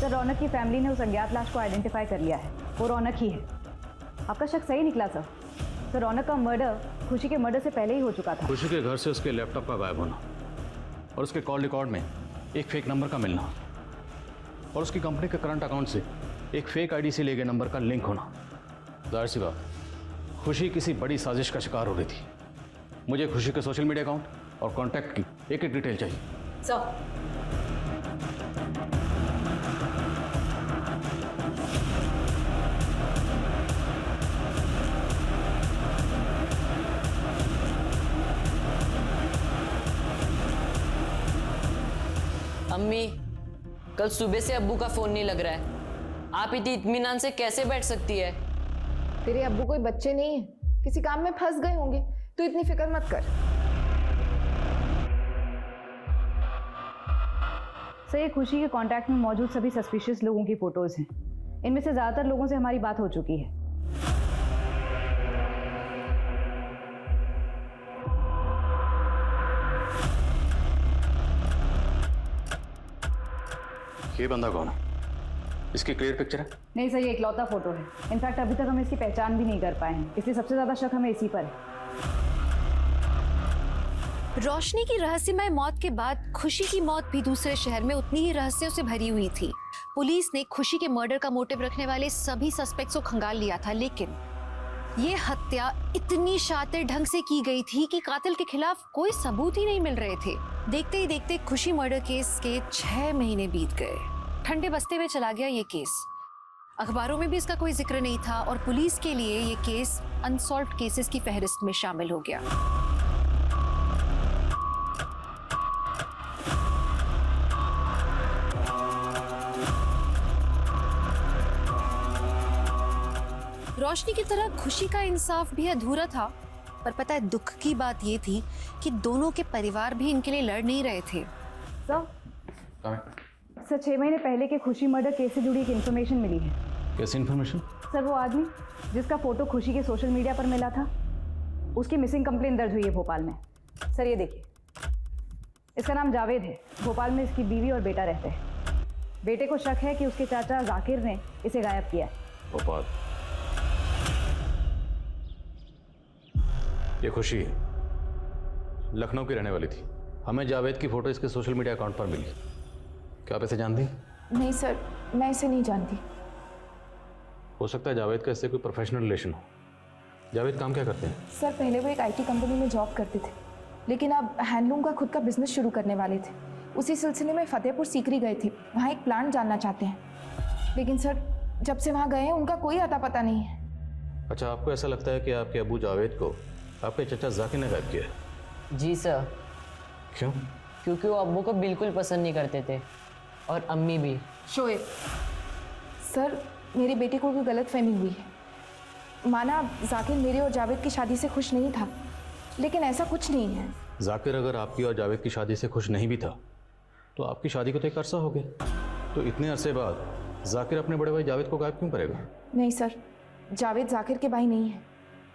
सर रौनक की फैमिली ने उस अज्ञात लाश को आइडेंटिफाई कर लिया है, वो रौनक ही है। आपका शक सही निकला सर। सर रौनक का मर्डर खुशी के मर्डर से पहले ही हो चुका था। खुशी के घर से उसके लैपटॉप का गायब होना और उसके कॉल रिकॉर्ड में एक फेक नंबर का मिलना और उसकी कंपनी के करंट अकाउंट से एक फेक आईडी से लिए गए नंबर का लिंक होना, जाहिर सी बात खुशी किसी बड़ी साजिश का शिकार हो रही थी। मुझे खुशी के सोशल मीडिया अकाउंट और कॉन्टैक्ट की एक एक डिटेल चाहिए। सर अम्मी, कल सुबह से अब्बू का फोन नहीं लग रहा है। आप इतनी इत्मीनान से कैसे बैठ सकती है? तेरे अब्बू कोई बच्चे नहीं है, किसी काम में फंस गए होंगे, तू इतनी फिक्र मत कर। सर ये खुशी के कांटेक्ट में मौजूद सभी सस्पिशियस लोगों की फोटोज हैं। इनमें से ज्यादातर लोगों से हमारी बात हो चुकी है। ये बंदा कौन है? इसकी क्लियर पिक्चर है? नहीं सर, ये इकलौता फोटो है। इनफैक्ट अभी तक हम इसकी पहचान भी नहीं कर पाए हैं, इसलिए सबसे ज्यादा शक हमें इसी पर है। रोशनी की रहस्यमय मौत के बाद खुशी की मौत भी दूसरे शहर में उतनी ही रहस्यों से भरी हुई थी। पुलिस ने खुशी के मर्डर का मोटिव रखने वाले सभी सस्पेक्ट्स को खंगाल लिया था, लेकिन ये हत्या इतनी शातिर ढंग से की गई थी कि कातिल के खिलाफ कोई सबूत ही नहीं मिल रहे थे। देखते ही देखते खुशी मर्डर केस के 6 महीने बीत गए। ठंडे बस्ते में चला गया ये केस। अखबारों में भी इसका कोई जिक्र नहीं था और पुलिस के लिए ये केस अनसॉल्व्ड केसेस की फहरिस्त में शामिल हो गया। रोशनी की तरह खुशी का इंसाफ भी अधूरा था, पर पता है दुख की बात ये थी कि दोनों के परिवार भी इनके लिए लड़ नहीं रहे थे। सर 6 महीने पहले के खुशी मर्डर केस से जुड़ी एक इन्फॉर्मेशन मिली है। कैसी इन्फॉर्मेशन? सर वो आदमी जिसका फोटो खुशी के सोशल मीडिया पर मिला था, उसकी मिसिंग कंप्लेंट दर्ज हुई है भोपाल में। सर ये देखिए, इसका नाम जावेद है। भोपाल में इसकी बीवी और बेटा रहते हैं। बेटे को शक है कि उसके चाचा जाकिर ने इसे गायब किया है। भोपाल? ये खुशी लखनऊ की रहने वाली थी। हमें जावेद की फोटो इसके सोशल मीडिया अकाउंट पर मिली। क्या आप इसे जानती? नहीं सर, मैं इसे नहीं जानती। हो सकता है जावेद का इससे कोई प्रोफेशनल रिलेशन हो। जावेद काम क्या करते हैं? सर पहले वो एक आईटी कंपनी में जॉब करते थे, लेकिन अब हैंडलूम का खुद का बिजनेस शुरू करने वाले थे। उसी सिलसिले में फतेहपुर सीकरी गए थे, वहाँ एक प्लांट जानना चाहते हैं। लेकिन सर जब से वहाँ गए हैं उनका कोई अता पता नहीं है। अच्छा, आपको ऐसा लगता है कि आपके अबू जावेद को आपके चचा जाकिर ने गायब किया है? जी सर। क्यों? क्योंकि वो अब्बू को बिल्कुल पसंद नहीं करते थे और अम्मी भी। शोएब सर, मेरी बेटी को कोई गलतफहमी हुई है। माना जाकिर मेरे और जावेद की शादी से खुश नहीं था, लेकिन ऐसा कुछ नहीं है। जाकिर अगर आपकी और जावेद की शादी से खुश नहीं भी था तो आपकी शादी को तो एक अरसा हो गया, तो इतने अरसे बाद जाकिर अपने बड़े भाई जावेद को गायब क्यों करेगा? नहीं सर, जावेद जाकिर के भाई नहीं है।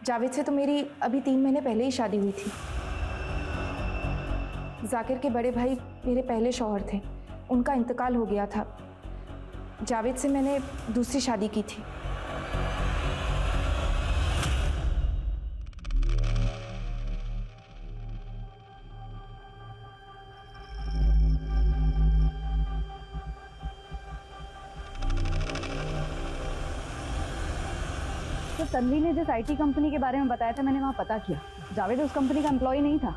जावेद से तो मेरी अभी 3 महीने पहले ही शादी हुई थी। जाकिर के बड़े भाई मेरे पहले शौहर थे, उनका इंतकाल हो गया था। जावेद से मैंने दूसरी शादी की थी। तो तन्वी ने जिस आईटी कंपनी के बारे में बताया था, मैंने वहाँ पता किया। जावेद उस कंपनी का एम्प्लॉय नहीं था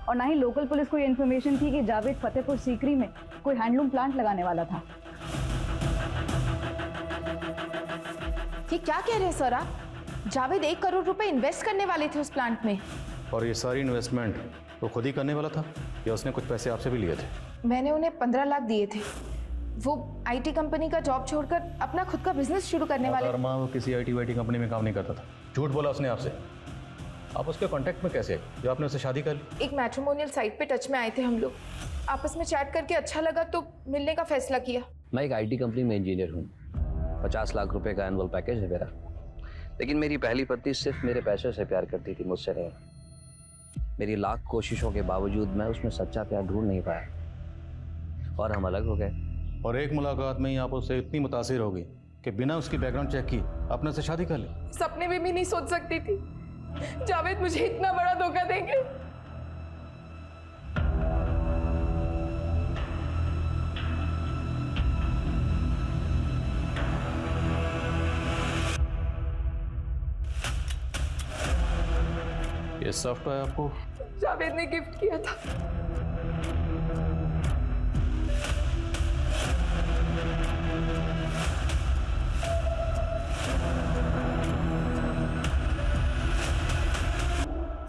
और ना ही लोकल पुलिस को ये इन्फॉर्मेशन थी कि जावेद फतेहपुर सीकरी में कोई हैंडलूम प्लांट लगाने वाला था। ये क्या कह रहे हैं सर आप? जावेद 1 करोड़ रुपए इन्वेस्ट करने वाले थे उस प्लांट में। और ये सारी इन्वेस्टमेंट वो खुद ही करने वाला था या उसने कुछ पैसे आपसे भी लिए थे? मैंने उन्हें 15 लाख दिए थे। वो आईटी कंपनी का जॉब छोड़कर अपना खुद का बिजनेस शुरू करने वाले। वो किसी आईटी कंपनी में काम नहीं करता था, झूठ बोला उसने आपसे। आप उसके कांटेक्ट में कैसे जो आपने उससे शादी कर ली? एक मैट्रिमोनियल साइट पे टच में आए थे हम लोग, आपस में चैट करके अच्छा लगा तो मिलने का फैसला किया। मैं एक आईटी कंपनी में इंजीनियर हूँ, 50 लाख रुपए का एनुअल पैकेज है मेरा। लेकिन मेरी पहली पत्नी सिर्फ मेरे पैसे से प्यार करती थी, मुझसे नहीं। मेरी लाख कोशिशों के बावजूद मैं उसमें सच्चा प्यार ढूंढ नहीं पाया और हम अलग हो गए। और एक मुलाकात में ही आप उससे इतनी मुतासिर हो गई कि बिना उसकी बैकग्राउंड चेक की आपने उससे शादी कर ली। सपने में भी नहीं सोच सकती थी जावेद मुझे इतना बड़ा धोखा देंगे। ये सॉफ्टवेयर आपको जावेद ने गिफ्ट किया था।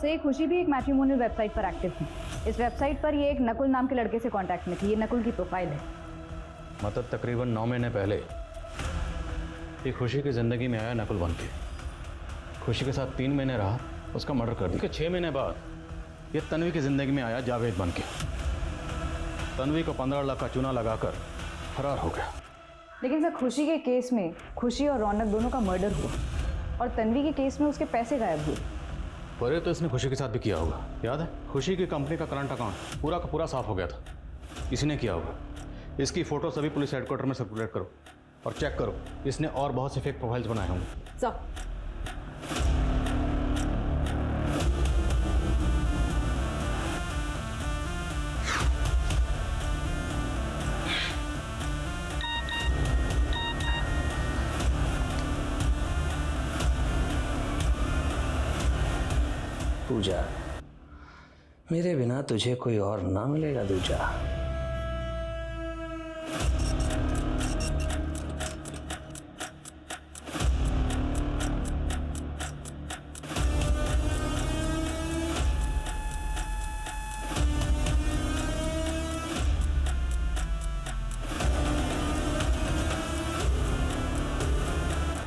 से खुशी भी एक मैट्रिमोनियल वेबसाइट पर एक्टिव थी। इस वेबसाइट पर ये एक नकुल नाम के लड़के से कांटेक्ट में थी। ये नकुल की प्रोफाइल है। मतलब तकरीबन 9 महीने पहले ये खुशी की ज़िंदगी में आया नकुल बन के, खुशी के साथ 3 महीने रहा, उसका मर्डर कर दिया। 6 महीने बाद ये तन्वी की ज़िंदगी में आया जावेद बन के। तन्वी को 15 लाख का चूना लगाकर फरार हो गया। लेकिन सर खुशी के केस में खुशी और रौनक दोनों का मर्डर हुआ और तन्वी के केस में उसके पैसे गायब हुए। पर तो इसने खुशी के साथ भी किया होगा, याद है? खुशी की कंपनी का करंट अकाउंट पूरा का पूरा साफ हो गया था, इसी ने किया होगा। इसकी फोटो सभी पुलिस हेडक्वार्टर में सर्कुलेट करो और चेक करो, इसने और बहुत से फेक प्रोफाइल्स बनाए होंगे। सर पूजा, मेरे बिना तुझे कोई और ना मिलेगा दूजा।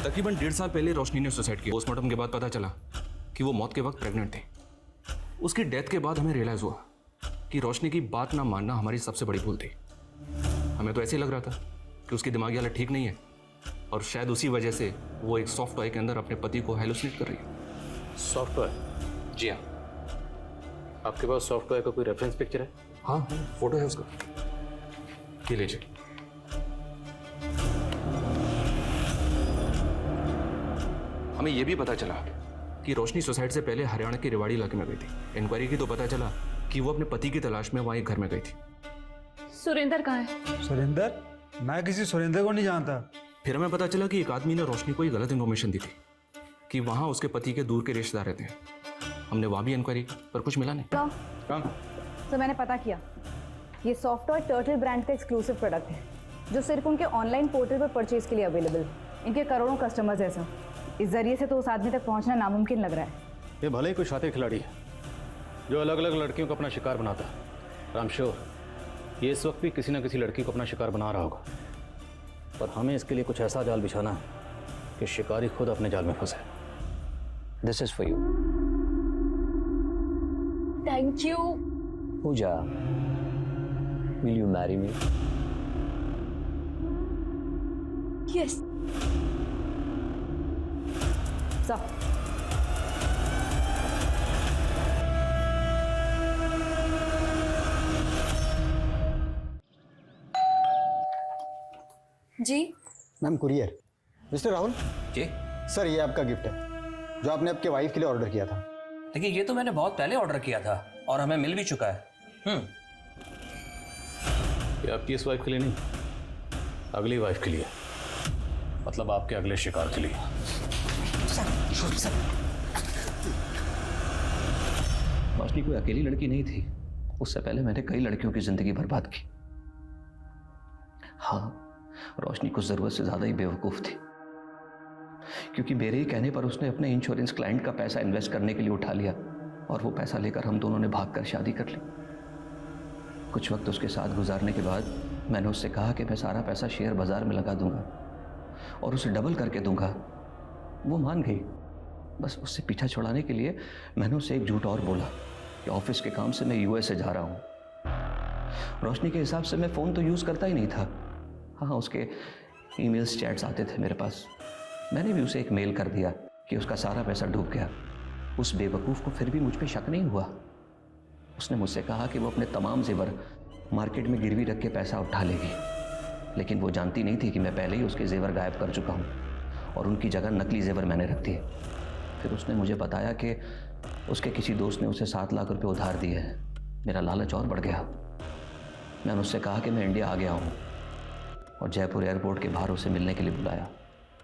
तकरीबन 1.5 साल पहले रोशनी ने सुसाइड किया। पोस्टमार्टम के बाद पता चला कि वो मौत के वक्त प्रेग्नेंट थी। उसकी डेथ के बाद हमें रियलाइज हुआ कि रोशनी की बात ना मानना हमारी सबसे बड़ी भूल थी। हमें तो ऐसे ही लग रहा था कि उसकी दिमागी हालत ठीक नहीं है और शायद उसी वजह से वो एक सॉफ्ट टॉय के अंदर अपने पति को हेलुसिनेट कर रही है। सॉफ्टवेयर? जी हाँ। आपके पास सॉफ्टवेयर का कोई रेफरेंस पिक्चर है? हाँ, फोटो है उसका, ये लीजिए। हमें यह भी पता चला कि रोशनी सुसाइड से पहले हरियाणा के रेवाड़ी इलाके में गई थी। इंक्वायरी की तो पता चला कि वो अपने पति की तलाश में वहां एक घर में गई थी। सुरेंद्र कहाँ है? सुरेंद्र? मैं किसी सुरेंद्र को नहीं जानता। फिर हमें पता चला कि एक आदमी ने रोशनी को ये गलत इन्फॉर्मेशन दी थी कि वहां उसके पति के दूर के रिश्तेदार रहते हैं। हमने वहां भी इंक्वायरी की पर कुछ मिला नहीं। कहाँ? तो मैंने पता किया, ये सॉफ्टवेयर टर्टल ब्रांड का एक्सक्लूसिव प्रोडक्ट है जो सिर्फ उनके ऑनलाइन पोर्टल पर परचेज के लिए अवेलेबल है। इनके करोड़ों कस्टमर्स हैं सर। इस जरिए से तो उस आदमी तक पहुंचना नामुमकिन लग रहा है। ये भले ही कोई शातिर खिलाड़ी है जो अलग अलग लड़कियों को अपना शिकार बनाता है, आई एम श्योर ये इस वक्त भी किसी न किसी लड़की को अपना शिकार बना रहा होगा। पर हमें इसके लिए कुछ ऐसा जाल बिछाना है कि शिकारी खुद अपने जाल में फंसे। This is for you. Thank you. Puja, will you marry me? Yes. जी ma'am, courier. Mister Rahul ji sir, ये आपका गिफ्ट है जो आपने आपके वाइफ के लिए ऑर्डर किया था। देखिए, ये तो मैंने बहुत पहले ऑर्डर किया था और हमें मिल भी चुका है। ये आपकी इस वाइफ के लिए नहीं, अगली वाइफ के लिए, मतलब आपके अगले शिकार के लिए। रोशनी कोई अकेली लड़की नहीं थी। उससे पहले मैंने कई लड़कियों की जिंदगी बर्बाद की। हाँ, रोशनी कुछ जरूरत से ज्यादा ही बेवकूफ थी। क्योंकि मेरे ही कहने पर उसने अपने इंश्योरेंस क्लाइंट का पैसा इन्वेस्ट करने के लिए उठा लिया और वो पैसा लेकर हम दोनों ने भागकर शादी कर ली। कुछ वक्त उसके साथ गुजारने के बाद मैंने उससे कहा कि मैं सारा पैसा शेयर बाजार में लगा दूंगा और उसे डबल करके दूंगा। वो मान गई। बस उससे पीछा छुड़ाने के लिए मैंने उससे एक झूठ और बोला कि ऑफिस के काम से मैं यूएसए जा रहा हूँ। रोशनी के हिसाब से मैं फ़ोन तो यूज़ करता ही नहीं था। हाँ, उसके ईमेल्स चैट्स आते थे मेरे पास। मैंने भी उसे एक मेल कर दिया कि उसका सारा पैसा डूब गया। उस बेवकूफ़ को फिर भी मुझ पे शक नहीं हुआ। उसने मुझसे कहा कि वो अपने तमाम जेवर मार्केट में गिरवी रख के पैसा उठा लेगी, लेकिन वो जानती नहीं थी कि मैं पहले ही उसके जेवर गायब कर चुका हूँ और उनकी जगह नकली जेवर मैंने रख दिए। फिर उसने मुझे बताया कि उसके किसी दोस्त ने उसे 7 लाख रुपए उधार दिए हैं। मेरा लालच और बढ़ गया। मैंने उससे कहा कि मैं इंडिया आ गया हूँ और जयपुर एयरपोर्ट के बाहर उसे मिलने के लिए बुलाया।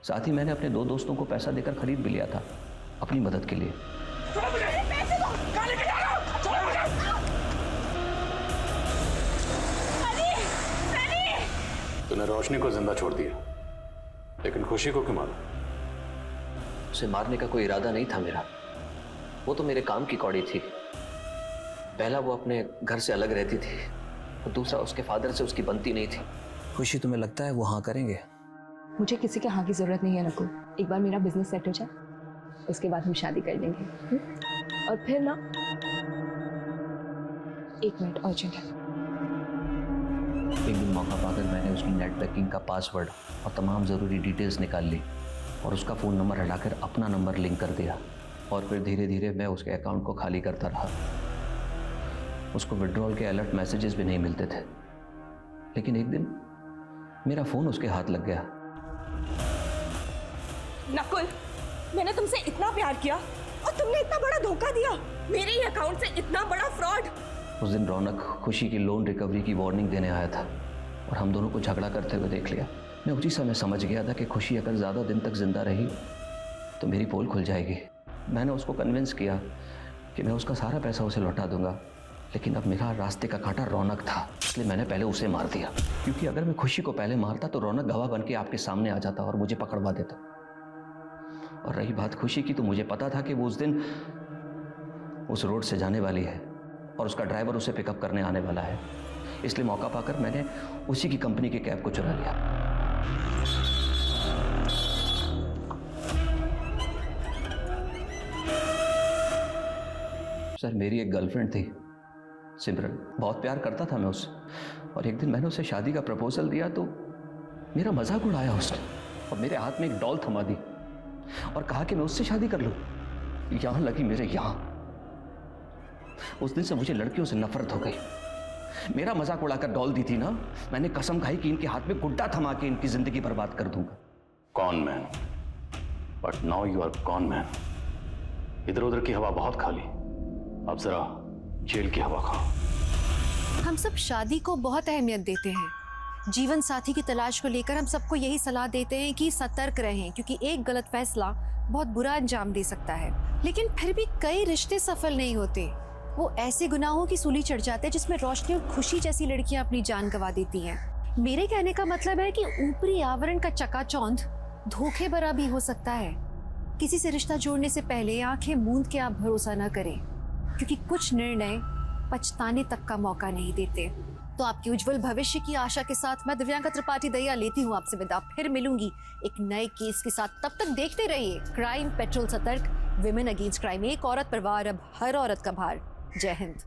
साथ ही मैंने अपने 2 दोस्तों को पैसा देकर खरीद भी लिया था अपनी मदद के लिए। तूने रोशनी को जिंदा छोड़ दिया, लेकिन खुशी को क्यों मारा? उसे मारने का कोई इरादा नहीं था मेरा। वो तो मेरे काम की कौड़ी थी। पहला वो अपने घर से अलग रहती थी और दूसरा उसके फादर से उसकी बनती नहीं थी। खुशी तुम्हें लगता है वो हाँ करेंगे? मुझे किसी के हाँ की ज़रूरत नहीं है नकुल। एक बार मेरा बिजनेस सेट हो जाए, उसके बाद हम शादी कर लेंगे। और फिर ना, 1 मिनट अर्जेंट है। एक दिन मौका पाकर मैंने उसकी नेट बैंकिंग का पासवर्ड और तमाम ज़रूरी डिटेल्स निकाल ली और उसका फ़ोन नंबर हटाकर अपना नंबर लिंक कर दिया और फिर धीरे धीरे मैं उसके अकाउंट को खाली करता रहा। उसको विड्रॉल के अलर्ट मैसेजेस भी नहीं मिलते थे, लेकिन एक दिन मेरा फ़ोन उसके हाथ लग गया। नकुल, मैंने तुमसे इतना प्यार किया और तुमने इतना बड़ा धोखा दिया। मेरे ही अकाउंट से इतना बड़ा फ्रॉड। उस दिन रौनक खुशी की लोन रिकवरी की वार्निंग देने आया था और हम दोनों को झगड़ा करते हुए देख लिया। मैं उसी समय समझ गया था कि खुशी अगर ज़्यादा दिन तक जिंदा रही तो मेरी पोल खुल जाएगी। मैंने उसको कन्विंस किया कि मैं उसका सारा पैसा उसे लौटा दूंगा, लेकिन अब मेरा रास्ते का कांटा रौनक था, इसलिए मैंने पहले उसे मार दिया। क्योंकि अगर मैं खुशी को पहले मारता तो रौनक गवाह बन के आपके सामने आ जाता और मुझे पकड़वा देता। और रही बात खुशी की, तो मुझे पता था कि वो उस दिन उस रोड से जाने वाली है और उसका ड्राइवर उसे पिकअप करने आने वाला है। इसलिए मौका पाकर मैंने उसी की कंपनी के कैब को चुरा लिया। सर, मेरी एक गर्लफ्रेंड थी सिमरन। बहुत प्यार करता था मैं उससे, और एक दिन मैंने उसे शादी का प्रपोजल दिया तो मेरा मजाक उड़ाया उसने और मेरे हाथ में एक डॉल थमा दी और कहा कि मैं उससे शादी कर लूं। यहां लगी मेरे यहां। उस दिन से मुझे लड़कियों से नफरत हो गई। मेरा मजाक उड़ाकर डॉल दी थी ना, मैंने कसम खाई कि इनके हाथ में गुड्डा थमा के इनकी जिंदगी बर्बाद कर दूंगा। Con man, but now you are con man. इधर उधर की हवा बहुत खाली, अब जरा जेल की हवा खाओ। हम सब शादी को बहुत अहमियत देते हैं। जीवन साथी की तलाश को लेकर हम सबको यही सलाह देते हैं कि सतर्क रहें, क्योंकि एक गलत फैसला बहुत बुरा अंजाम दे सकता है। लेकिन फिर भी कई रिश्ते सफल नहीं होते। वो ऐसे गुनाहों की सूली चढ़ जाते हैं जिसमें रोशनी और खुशी जैसी लड़कियां अपनी जान गंवा देती हैं। मेरे कहने का मतलब है कि ऊपरी आवरण का चकाचौंध धोखे भरा भी हो सकता है। किसी से रिश्ता जोड़ने से पहले आंखें मूंद के आप भरोसा न करें, क्योंकि कुछ निर्णय पछताने तक का मौका नहीं देते। तो आपके उज्जवल भविष्य की आशा के साथ मैं दिव्यांका त्रिपाठी दहिया लेती हूँ आपसे विदा। फिर मिलूंगी एक नए केस के साथ। तब तक देखते रहिए क्राइम पेट्रोल सतर्क, विमेन अगेंस्ट क्राइम। एक औरत पर वार, अब हर औरत का भार। जय हिंद।